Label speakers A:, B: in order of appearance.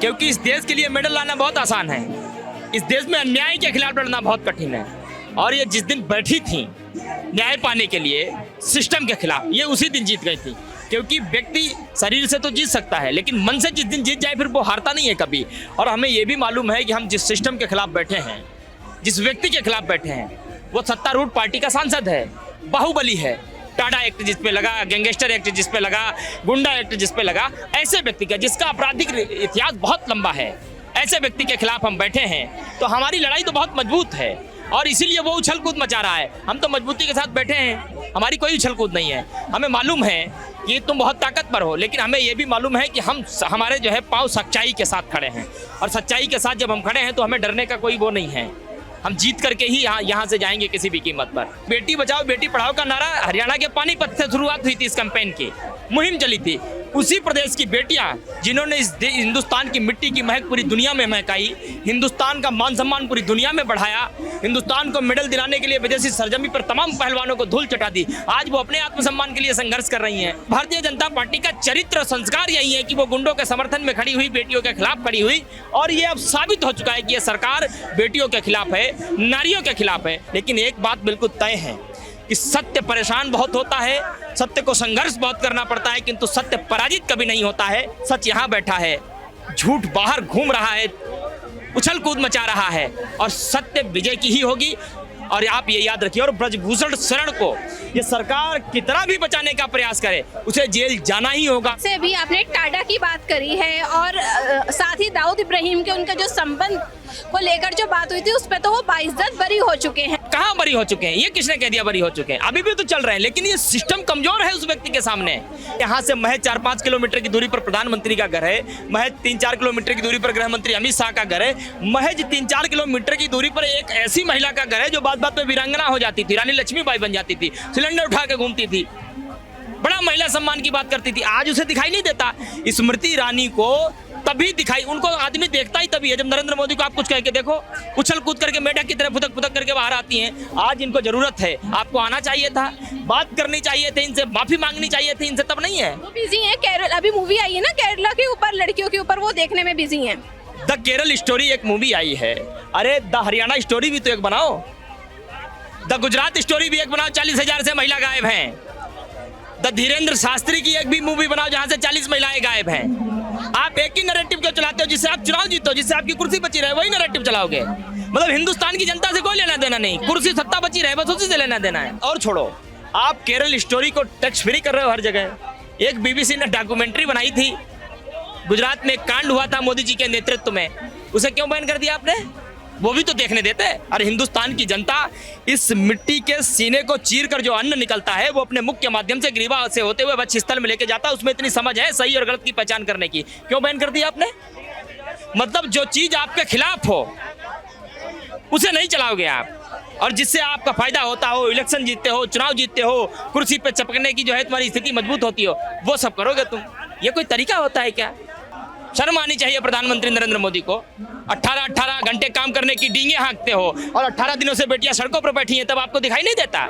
A: क्योंकि इस देश के लिए मेडल लाना बहुत आसान है, इस देश में अन्याय के खिलाफ लड़ना बहुत कठिन है। और ये जिस दिन बैठी थी न्याय पाने के लिए सिस्टम के खिलाफ, ये उसी दिन जीत गई थी। क्योंकि व्यक्ति शरीर से तो जीत सकता है, लेकिन मन से जिस दिन जीत जाए फिर वो हारता नहीं है कभी। और हमें ये भी मालूम है कि हम जिस सिस्टम के खिलाफ बैठे हैं, जिस व्यक्ति के खिलाफ बैठे हैं, वो सत्तारूढ़ पार्टी का सांसद है, बाहुबली है। टाडा एक्ट जिस पे लगा, गैंगस्टर एक्ट जिस पे लगा, गुंडा एक्ट जिस पे लगा, ऐसे व्यक्ति का जिसका आपराधिक इतिहास बहुत लंबा है, ऐसे व्यक्ति के खिलाफ हम बैठे हैं। तो हमारी लड़ाई तो बहुत मजबूत है और इसीलिए वो उछल कूद मचा रहा है। हम तो मजबूती के साथ बैठे हैं, हमारी कोई उछल कूद नहीं है। हमें मालूम है कि तुम बहुत ताकतवर हो, लेकिन हमें ये भी मालूम है कि हमारे जो है पाँव सच्चाई के साथ खड़े हैं। और सच्चाई के साथ जब हम खड़े हैं तो हमें डरने का कोई वो नहीं है। हम जीत करके ही यहाँ से जाएंगे किसी भी कीमत पर। बेटी बचाओ बेटी पढ़ाओ का नारा हरियाणा के पानीपत से शुरुआत हुई थी, इस कैंपेन की मुहिम चली थी। उसी प्रदेश की बेटियां जिन्होंने इस हिंदुस्तान की मिट्टी की महक पूरी दुनिया में महकाई, हिंदुस्तान का मान सम्मान पूरी दुनिया में बढ़ाया, हिंदुस्तान को मेडल दिलाने के लिए विदेशी सरजमी पर तमाम पहलवानों को धूल चटा दी, आज वो अपने आत्मसम्मान के लिए संघर्ष कर रही हैं। भारतीय जनता पार्टी का चरित्र संस्कार यही है कि वो गुंडों के समर्थन में खड़ी हुई, बेटियों के खिलाफ खड़ी हुई। और ये अब साबित हो चुका है कि ये सरकार बेटियों के खिलाफ है, नारियों के खिलाफ है। लेकिन एक बात बिल्कुल तय है कि सत्य परेशान बहुत होता है, सत्य को संघर्ष बहुत करना पड़ता है, किंतु सत्य पराजित कभी नहीं होता है। सच यहाँ बैठा है, झूठ बाहर घूम रहा है, उछल कूद मचा रहा है और सत्य विजय की ही होगी। और आप ये याद रखिए, और ब्रजभूषण शरण को ये सरकार कितना भी बचाने का प्रयास करे, उसे जेल जाना ही होगा।
B: से भी आपने टाडा की बात करी है और साथ ही दाऊद इब्राहिम के उनका जो संबंध को लेकर जो बात हुई थी उस पे तो वो बाइज्जत बरी हो चुके हैं।
A: कहाँ बरी हो चुके हैं? ये किसने कह दिया बरी हो चुके हैं? अभी भी तो चल रहे हैं, लेकिन ये सिस्टम कमजोर है उस व्यक्ति के सामने। यहाँ से महज 4-5 किलोमीटर की दूरी पर प्रधानमंत्री का घर है, महज 3-4 किलोमीटर की दूरी पर गृह मंत्री अमित शाह का घर है, महज 3-4 किलोमीटर की दूरी पर एक ऐसी महिला का घर है जो बात बात में वीरांगना हो जाती थी, रानी लक्ष्मीबाई बन जाती थी, सिलेंडर उठा के घूमती थी, बड़ा महिला सम्मान की बात करती थी। आज उसे दिखाई नहीं देता। स्मृति ईरानी को तभी दिखाई, उनको आदमी देखता ही तभी है जब नरेंद्र मोदी को आप कुछ कह के देखो, उछल कूद करके मेढक की तरह फुदक फुदक करके बाहर आती हैं। आज इनको जरूरत है, आपको आना चाहिए था, बात करनी चाहिए थी इनसे, माफी मांगनी चाहिए थी इनसे, तब नहीं है।
B: वो बिजी हैं। केरल अभी मूवी आई है ना केरला के ऊपर, लड़कियों के ऊपर, वो देखने में बिजी हैं।
A: द केरल स्टोरी एक मूवी आई है, अरे द हरियाणा स्टोरी भी तो एक बनाओ, द गुजरात स्टोरी भी एक बनाओ, 40,000 से महिला गायब हैं। द धीरेन्द्र शास्त्री की एक भी मूवी बनाओ जहां से 40 महिलाएं गायब हैं। आप एक ही नैरेटिव क्यों चलाते हो? जिससे आप चुनाव जीतो, जिससे आपकी कुर्सी बची रहे, वही नैरेटिव चलाओगे। मतलब हिंदुस्तान की जनता से कोई लेना देना नहीं, कुर्सी सत्ता बची रहे बस उसी से लेना देना है। और छोड़ो, आप केरल स्टोरी को टैक्स फ्री कर रहे हो हर जगह। एक बीबीसी ने डॉक्यूमेंट्री बनाई थी, गुजरात में एक कांड हुआ था मोदी जी के नेतृत्व में, उसे क्यों बैन कर दिया आपने? वो भी तो देखने देते। और हिंदुस्तान की जनता इस मिट्टी के सीने को चीर कर जो अन्न निकलता है वो अपने मुख के माध्यम से ग्रीवा से होते हुए वक्षस्थल में लेके जाता है। उसमें इतनी समझ है सही और गलत की पहचान करने की, क्यों बैन कर दिया आपने? मतलब जो चीज आपके खिलाफ हो उसे नहीं चलाओगे आप, और जिससे आपका फायदा होता हो, इलेक्शन जीतते हो, चुनाव जीतते हो, कुर्सी पे चपकने की जो है तुम्हारी स्थिति मजबूत होती हो, वो सब करोगे तुम। ये कोई तरीका होता है क्या? शर्म आनी चाहिए प्रधानमंत्री नरेंद्र मोदी को। 18 घंटे काम करने की डींगे हाँकते हो और 18 दिनों से बेटियां सड़कों पर बैठी हैं, तब आपको दिखाई नहीं देता?